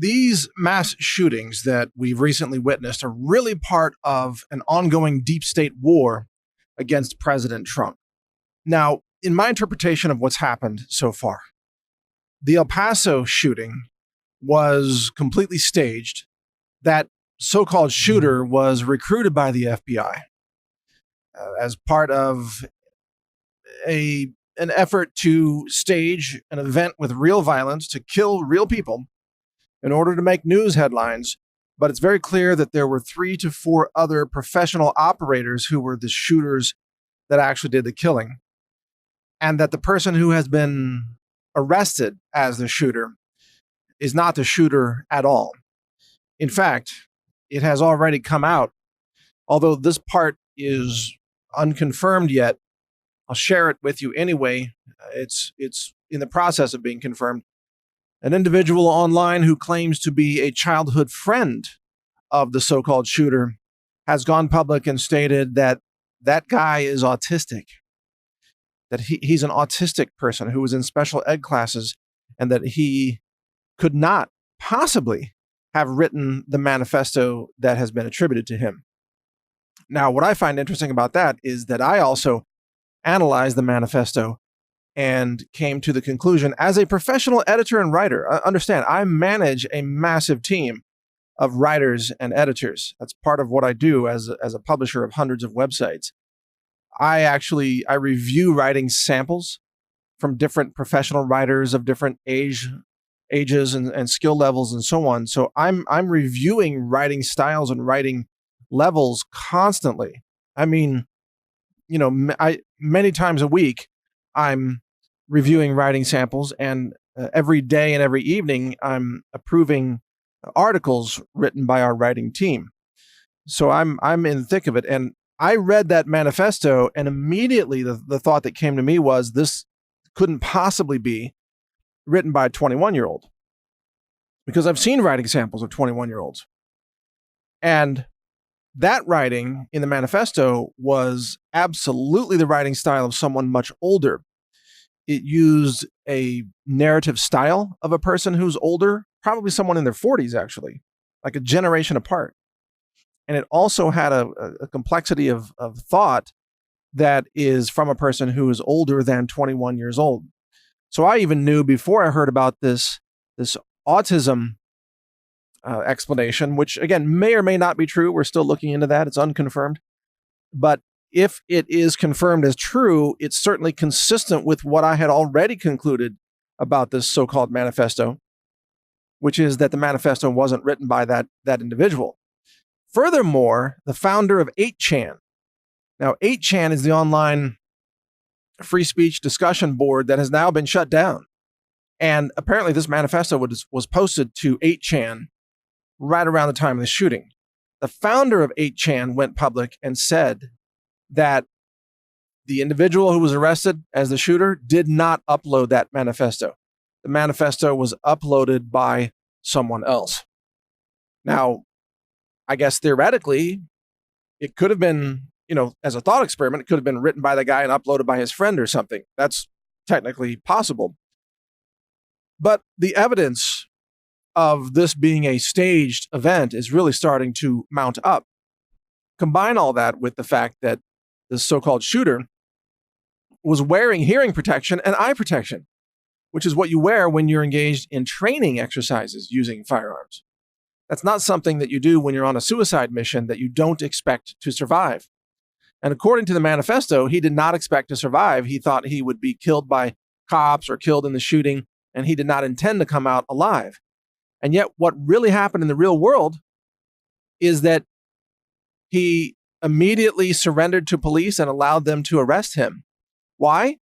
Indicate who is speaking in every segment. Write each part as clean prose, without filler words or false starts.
Speaker 1: These mass shootings that we've recently witnessed are really part of an ongoing deep state war against President Trump. Now, in my interpretation of what's happened so far, the El Paso shooting was completely staged. That so-called shooter was recruited by the FBI as part of an effort to stage an event with real violence to kill real people in order to make news headlines. But it's very clear that there were 3 to 4 other professional operators who were the shooters that actually did the killing. And that the person who has been arrested as the shooter is not the shooter at all. In fact, it has already come out, although this part is unconfirmed yet. I'll share it with you anyway. It's in the process of being confirmed. An individual online who claims to be a childhood friend of the so-called shooter has gone public and stated that that guy is autistic, that he's an autistic person who was in special ed classes, and that he could not possibly have written the manifesto that has been attributed to him. Now, what I find interesting about that is that I also analyzed the manifesto and came to the conclusion, as a professional editor and writer, understand, I manage a massive team of writers and editors. That's part of what I do as a publisher of hundreds of websites. I review writing samples from different professional writers of different ages and skill levels and so on. So I'm reviewing writing styles and writing levels constantly. I mean, many times a week, I'm reviewing writing samples, and every day and every evening, I'm approving articles written by our writing team. So I'm in the thick of it. And I read that manifesto, and immediately the thought that came to me was, this couldn't possibly be written by a 21-year-old, because I've seen writing samples of 21-year-olds. And that writing in the manifesto was absolutely the writing style of someone much older. It used a narrative style of a person who's older, probably someone in their 40s, actually, like a generation apart. And it also had a complexity of thought that is from a person who is older than 21 years old. So I even knew before I heard about this autism explanation, which again may or may not be true. We're still looking into that. It's unconfirmed. But if it is confirmed as true, it's certainly consistent with what I had already concluded about this so-called manifesto, which is that the manifesto wasn't written by that individual. Furthermore, the founder of 8chan. Now, 8chan is the online free speech discussion board that has now been shut down. And apparently this manifesto was posted to 8chan right around the time of the shooting. The founder of 8chan went public and said that the individual who was arrested as the shooter did not upload that manifesto. The manifesto was uploaded by someone else. Now, I guess theoretically, it could have been, as a thought experiment, it could have been written by the guy and uploaded by his friend or something. That's technically possible. But the evidence of this being a staged event is really starting to mount up. Combine all that with the fact that this so-called shooter was wearing hearing protection and eye protection, which is what you wear when you're engaged in training exercises using firearms. That's not something that you do when you're on a suicide mission that you don't expect to survive. And according to the manifesto, he did not expect to survive. He thought he would be killed by cops or killed in the shooting, and he did not intend to come out alive. And yet what really happened in the real world is that he immediately surrendered to police and allowed them to arrest him. Why?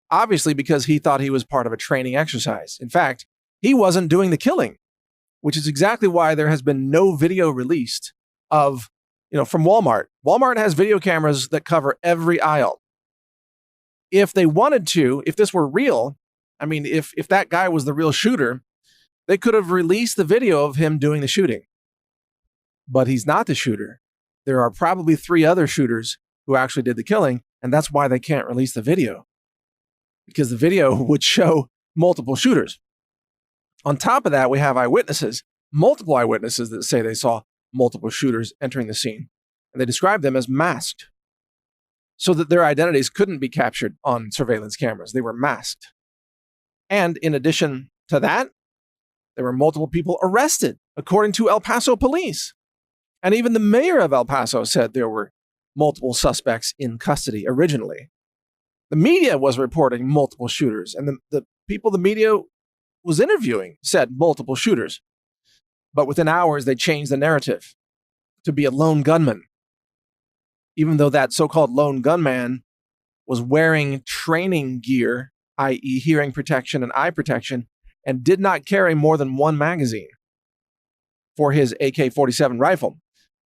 Speaker 1: Obviously because he thought he was part of a training exercise. In fact, he wasn't doing the killing, which is exactly why there has been no video released of, from Walmart. Walmart has video cameras that cover every aisle. If they wanted to, if this were real, if that guy was the real shooter, they could have released the video of him doing the shooting. But he's not the shooter. There are probably 3 other shooters who actually did the killing, and that's why they can't release the video, because the video would show multiple shooters. On top of that, we have eyewitnesses, multiple eyewitnesses that say they saw multiple shooters entering the scene. And they describe them as masked so that their identities couldn't be captured on surveillance cameras. They were masked. And in addition to that, there were multiple people arrested, according to El Paso police. And even the mayor of El Paso said there were multiple suspects in custody originally. The media was reporting multiple shooters, and the people the media was interviewing said multiple shooters. But within hours, they changed the narrative to be a lone gunman, even though that so-called lone gunman was wearing training gear, i.e. hearing protection and eye protection, and did not carry more than one magazine for his AK-47 rifle.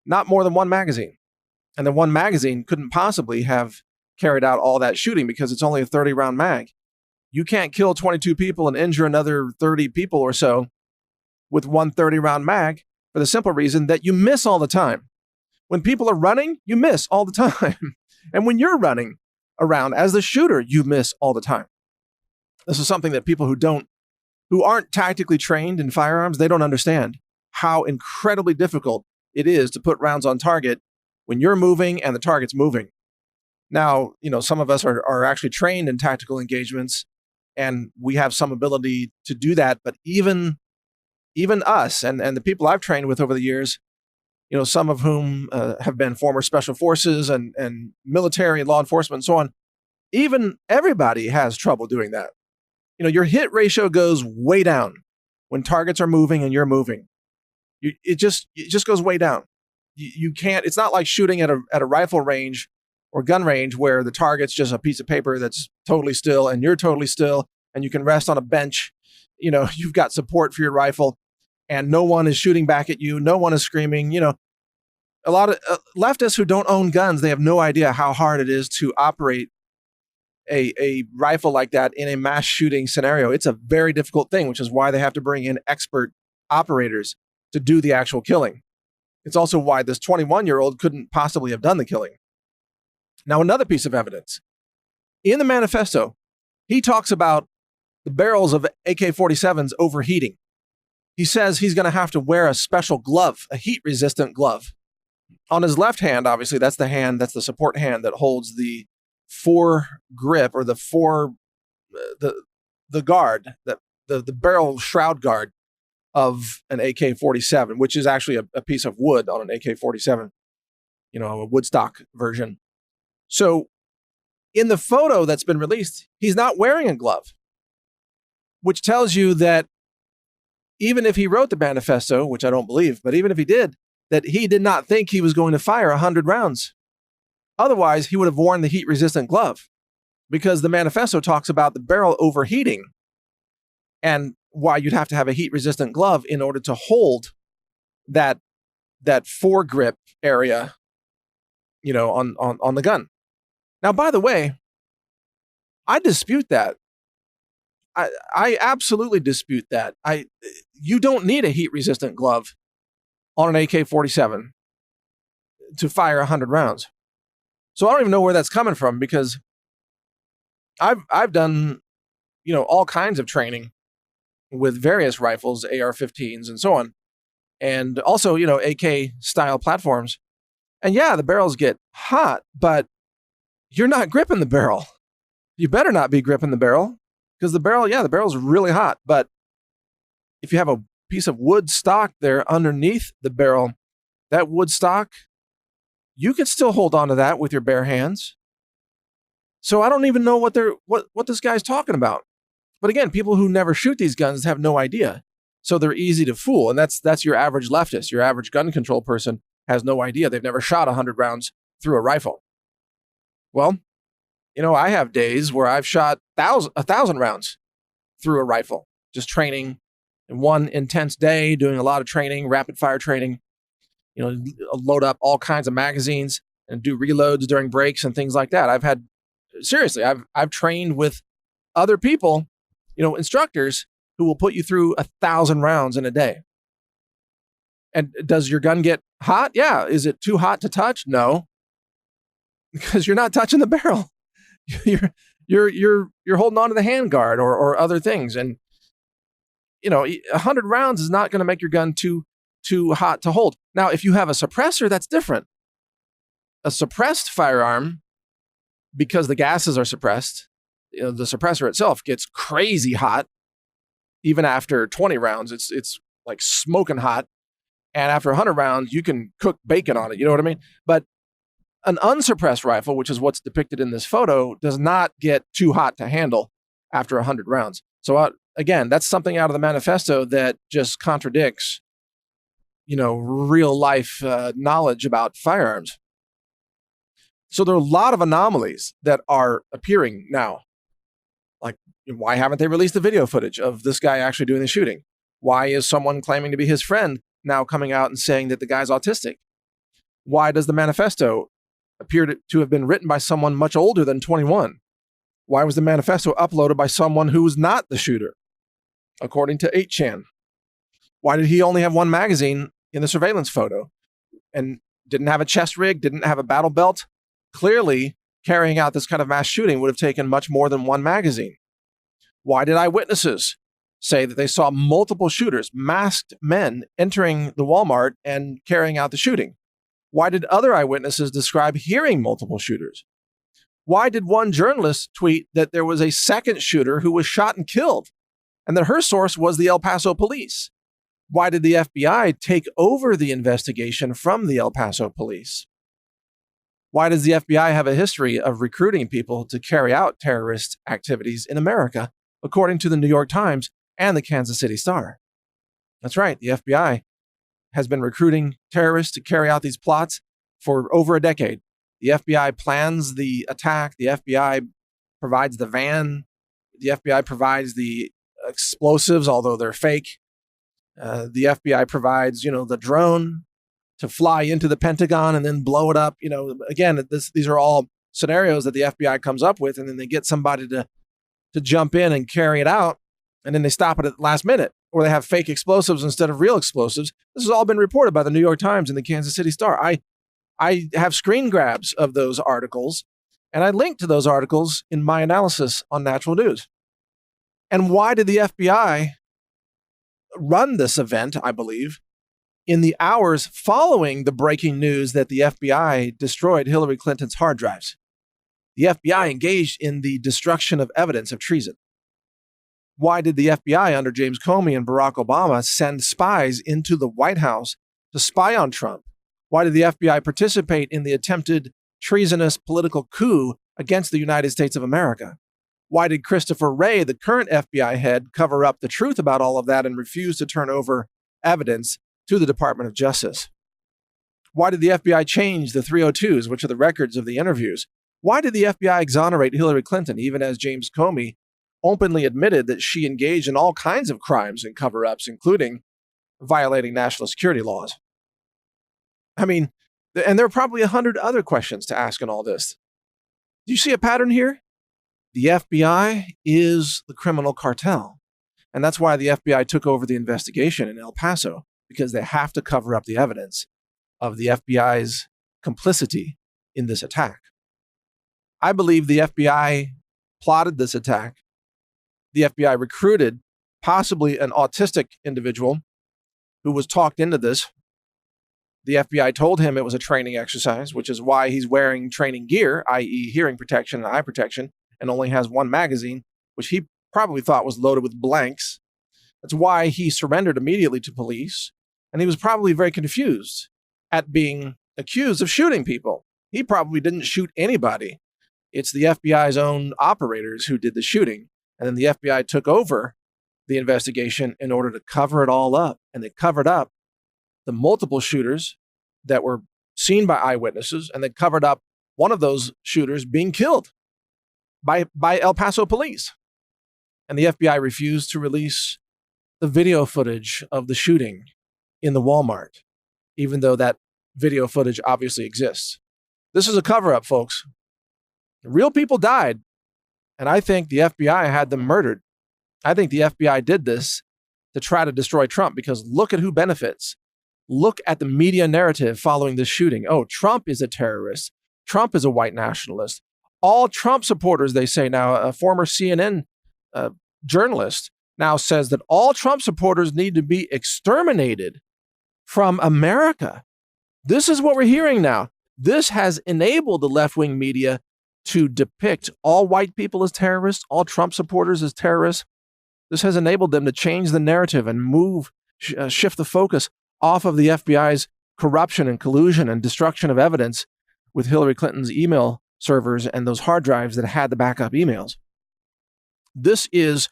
Speaker 1: Not more than one magazine. And the one magazine couldn't possibly have carried out all that shooting because it's only a 30-round mag. You can't kill 22 people and injure another 30 people or so with one 30-round mag for the simple reason that you miss all the time. When people are running, you miss all the time. And when you're running around as the shooter, you miss all the time. This is something that people who aren't tactically trained in firearms, they don't understand how incredibly difficult it is to put rounds on target when you're moving and the target's moving. Now, some of us are actually trained in tactical engagements, and we have some ability to do that. But even us and the people I've trained with over the years, some of whom have been former special forces and military and law enforcement and so on, even everybody has trouble doing that. Your hit ratio goes way down when targets are moving and you're moving. It just goes way down. You can't. It's not like shooting at a rifle range or gun range where the target's just a piece of paper that's totally still and you're totally still and you can rest on a bench. You've got support for your rifle and no one is shooting back at you. No one is screaming. A lot of leftists who don't own guns, they have no idea how hard it is to operate a rifle like that in a mass shooting scenario. It's a very difficult thing, which is why they have to bring in expert operators to do the actual killing. It's also why this 21-year-old couldn't possibly have done the killing. Now, another piece of evidence. In the manifesto, he talks about the barrels of AK-47s overheating. He says he's going to have to wear a special glove, a heat-resistant glove. On his left hand, obviously, that's the support hand that holds the foregrip or the guard, the barrel shroud guard of an AK-47, which is actually a piece of wood on an AK-47, a woodstock version. So in the photo that's been released, he's not wearing a glove, which tells you that even if he wrote the manifesto, which I don't believe, but even if he did, that he did not think he was going to fire 100 rounds. Otherwise, he would have worn the heat-resistant glove because the manifesto talks about the barrel overheating and why you'd have to have a heat-resistant glove in order to hold that foregrip area, on the gun. Now, by the way, I dispute that. I absolutely dispute that. You don't need a heat-resistant glove on an AK-47 to fire 100 rounds. So I don't even know where that's coming from because I've done, all kinds of training with various rifles, AR-15s and so on, and also, AK-style platforms. And yeah, the barrels get hot, but you're not gripping the barrel. You better not be gripping the barrel because the barrel's really hot. But if you have a piece of wood stock there underneath the barrel, that wood stock, you can still hold on to that with your bare hands. So I don't even know what this guy's talking about. But again, people who never shoot these guns have no idea. So they're easy to fool. And that's your average leftist. Your average gun control person has no idea. They've never shot 100 rounds through a rifle. Well, I have days where I've shot 1,000 rounds through a rifle, just training in one intense day, doing a lot of training, rapid fire training, load up all kinds of magazines and do reloads during breaks and things like that. I've trained with other people, instructors who will put you through 1,000 rounds in a day. And does your gun get hot? Yeah. Is it too hot to touch? No, because you're not touching the barrel. You're holding on to the handguard or other things. And 100 rounds is not going to make your gun too hot to hold. Now, if you have a suppressor, that's different. A suppressed firearm, because the gases are suppressed, the suppressor itself gets crazy hot. Even after 20 rounds, it's like smoking hot. And after 100 rounds, you can cook bacon on it. You know what I mean? But an unsuppressed rifle, which is what's depicted in this photo, does not get too hot to handle after 100 rounds. So again, that's something out of the manifesto that just contradicts, real life knowledge about firearms. So there are a lot of anomalies that are appearing now. Like, why haven't they released the video footage of this guy actually doing the shooting? Why is someone claiming to be his friend now coming out and saying that the guy's autistic? Why does the manifesto appear to have been written by someone much older than 21? Why was the manifesto uploaded by someone who was not the shooter, according to 8chan? Why did he only have one magazine in the surveillance photo and didn't have a chest rig, didn't have a battle belt? Clearly, carrying out this kind of mass shooting would have taken much more than one magazine. Why did eyewitnesses say that they saw multiple shooters, masked men, entering the Walmart and carrying out the shooting? Why did other eyewitnesses describe hearing multiple shooters? Why did one journalist tweet that there was a second shooter who was shot and killed, and that her source was the El Paso police? Why did the FBI take over the investigation from the El Paso police? Why does the FBI have a history of recruiting people to carry out terrorist activities in America, according to the New York Times and the Kansas City Star? That's right, the FBI has been recruiting terrorists to carry out these plots for over a decade. The FBI plans the attack. The FBI provides the van. The FBI provides the explosives, although they're fake. The FBI provides, the drone to fly into the Pentagon and then blow it up. Again, these are all scenarios that the FBI comes up with, and then they get somebody to jump in and carry it out, and then they stop it at the last minute, or they have fake explosives instead of real explosives. This has all been reported by the New York Times and the Kansas City Star. I have screen grabs of those articles, and I link to those articles in my analysis on Natural News. And why did the FBI run this event, I believe, in the hours following the breaking news that the FBI destroyed Hillary Clinton's hard drives? The FBI engaged in the destruction of evidence of treason. Why did the FBI under James Comey and Barack Obama send spies into the White House to spy on Trump? Why did the FBI participate in the attempted treasonous political coup against the United States of America? Why did Christopher Wray, the current FBI head, cover up the truth about all of that and refuse to turn over evidence to the Department of Justice? Why did the FBI change the 302s, which are the records of the interviews? Why did the FBI exonerate Hillary Clinton, even as James Comey openly admitted that she engaged in all kinds of crimes and cover-ups, including violating national security laws? I mean, and there are probably 100 other questions to ask in all this. Do you see a pattern here? The FBI is the criminal cartel. And that's why the FBI took over the investigation in El Paso, because they have to cover up the evidence of the FBI's complicity in this attack. I believe the FBI plotted this attack. The FBI recruited possibly an autistic individual who was talked into this. The FBI told him it was a training exercise, which is why he's wearing training gear, i.e. hearing protection and eye protection, and only has one magazine, which he probably thought was loaded with blanks. That's why he surrendered immediately to police, and he was probably very confused at being accused of shooting people. He probably didn't shoot anybody. It's the FBI's own operators who did the shooting, and then the FBI took over the investigation in order to cover it all up, and they covered up the multiple shooters that were seen by eyewitnesses, and they covered up one of those shooters being killed by El Paso police. And the FBI refused to release the video footage of the shooting in the Walmart, even though that video footage obviously exists. This is a cover-up, folks. Real people died, and I think the FBI had them murdered. I think the FBI did this to try to destroy Trump, because look at who benefits. Look at the media narrative following this shooting. Oh, Trump is a terrorist. Trump is a white nationalist. All Trump supporters, they say now, a former CNN journalist now says that all Trump supporters need to be exterminated from America. This is what we're hearing now. This has enabled the left-wing media to depict all white people as terrorists, all Trump supporters as terrorists. This has enabled them to change the narrative and shift the focus off of the FBI's corruption and collusion and destruction of evidence with Hillary Clinton's email servers and those hard drives that had the backup emails. This is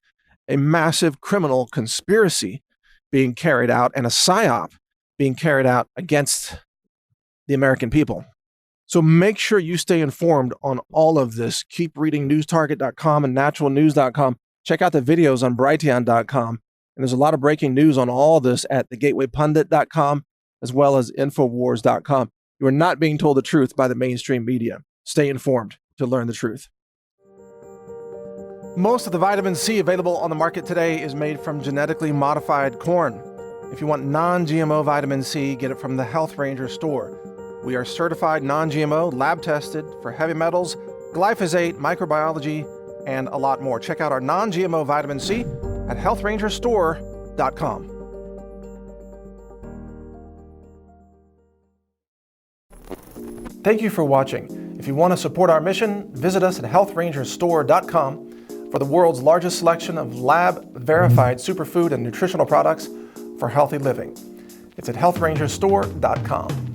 Speaker 1: a massive criminal conspiracy being carried out and a psyop being carried out against the American people. So make sure you stay informed on all of this. Keep reading newstarget.com and naturalnews.com. Check out the videos on brighteon.com. And there's a lot of breaking news on all this at thegatewaypundit.com as well as infowars.com. You are not being told the truth by the mainstream media. Stay informed to learn the truth. Most of the vitamin C available on the market today is made from genetically modified corn. If you want non-GMO vitamin C, get it from the Health Ranger store. We are certified non-GMO, lab-tested for heavy metals, glyphosate, microbiology, and a lot more. Check out our non-GMO vitamin C at healthrangerstore.com. Thank you for watching. If you want to support our mission, visit us at healthrangerstore.com for the world's largest selection of lab-verified superfood and nutritional products for healthy living. It's at healthrangerstore.com.